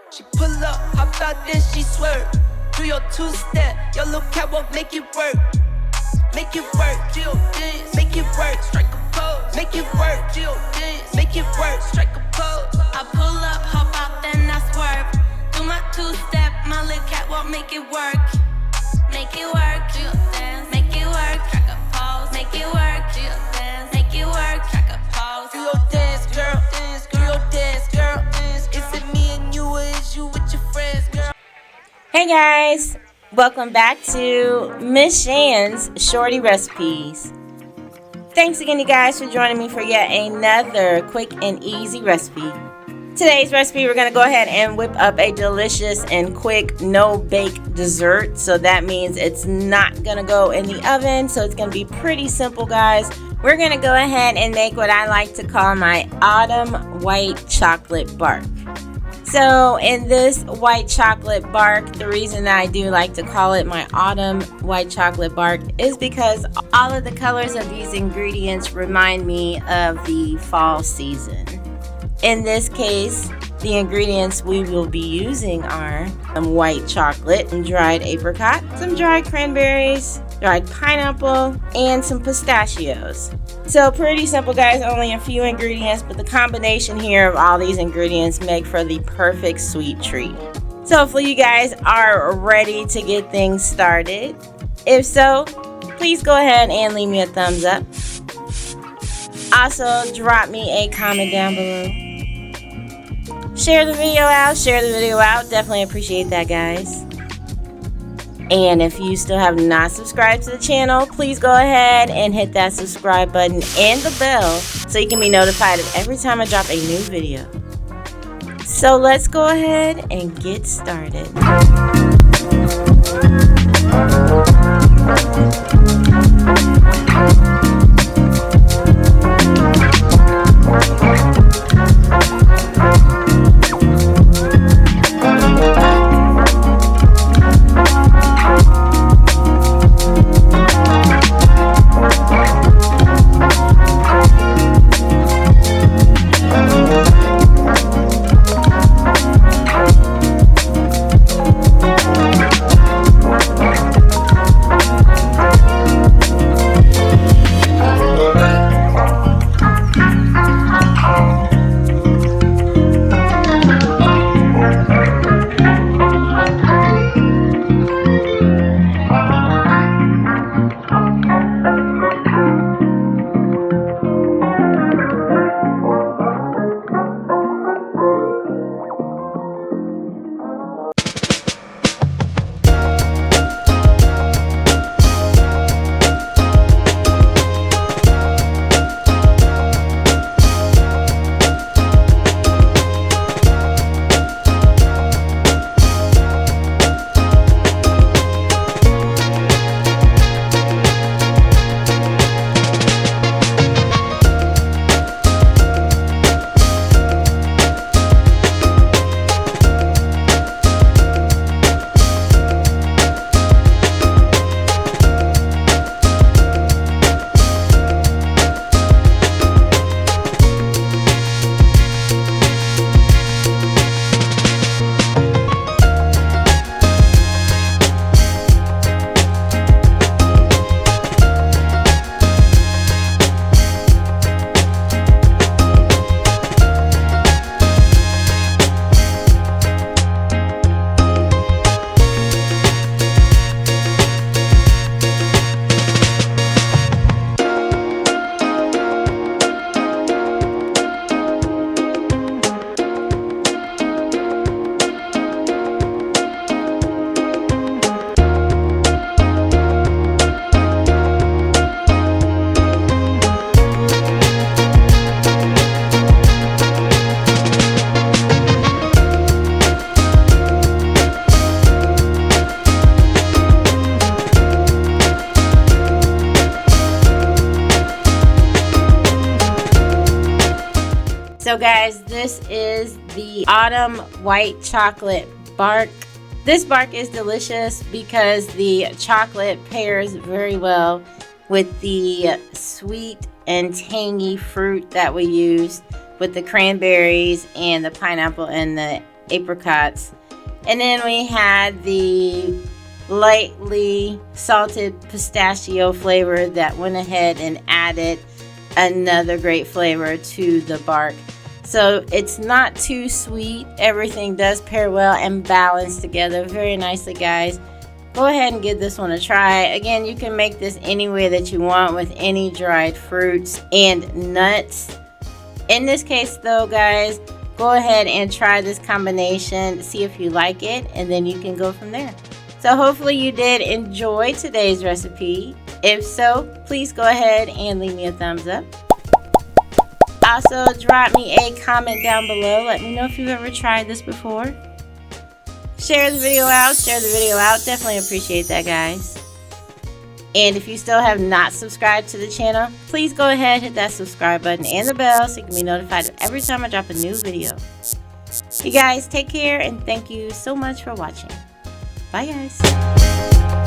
She pull up, hop out, then she swerve. Do your two-step, your little catwalk, make it work. Make it work, Jill dance, make it work, strike a pose. Make it work, Jill dance, make it work, strike a pose. I pull up, hop out, then I swerve. Do my two-step, my little catwalk, make it work. Make it work, Jill dance, make it work, strike a pose. Make it work, Jill dance, make it work, strike a pose. Do your dance, girl, dance, do your dance, girl, dance. Is it me and you, or is you with your friends, girl? Hey guys, welcome back to Miss Shan's Shorty Recipes. Thanks again, you guys, for joining me for yet another quick and easy recipe. Today's recipe, we're going to go ahead and whip up a delicious and quick no-bake dessert. So that means it's not going to go in the oven, so it's going to be pretty simple, guys. We're going to go ahead and make what I like to call my autumn white chocolate bark. So in this white chocolate bark, the reason that I do like to call it my autumn white chocolate bark is because all of the colors of these ingredients remind me of the fall season. In this case, the ingredients we will be using are some white chocolate, some dried apricot, some dried cranberries, dried pineapple, and some pistachios. So pretty simple, guys, only a few ingredients, but the combination here of all these ingredients make for the perfect sweet treat. So hopefully you guys are ready to get things started. If so, please go ahead and leave me a thumbs up. Also, drop me a comment down below. Share the video out. Definitely appreciate that, guys. And if you still have not subscribed to the channel, please go ahead and hit that subscribe button and the bell so you can be notified of every time I drop a new video. So let's go ahead and get started. So guys, this is the autumn white chocolate bark. This bark is delicious because the chocolate pairs very well with the sweet and tangy fruit that we used with the cranberries and the pineapple and the apricots. And then we had the lightly salted pistachio flavor that went ahead and added another great flavor to the bark. So it's not too sweet. Everything does pair well and balance together very nicely, guys. Go ahead and give this one a try. Again, you can make this any way that you want with any dried fruits and nuts. In this case though, guys, go ahead and try this combination, see if you like it, and then you can go from there. So hopefully you did enjoy today's recipe. If so, please go ahead and leave me a thumbs up. Also, drop me a comment down below. Let me know if you've ever tried this before. Share the video out. Definitely appreciate that, guys. And if you still have not subscribed to the channel, please go ahead, hit that subscribe button and the bell so you can be notified every time I drop a new video. You guys take care and thank you so much for watching. Bye, guys.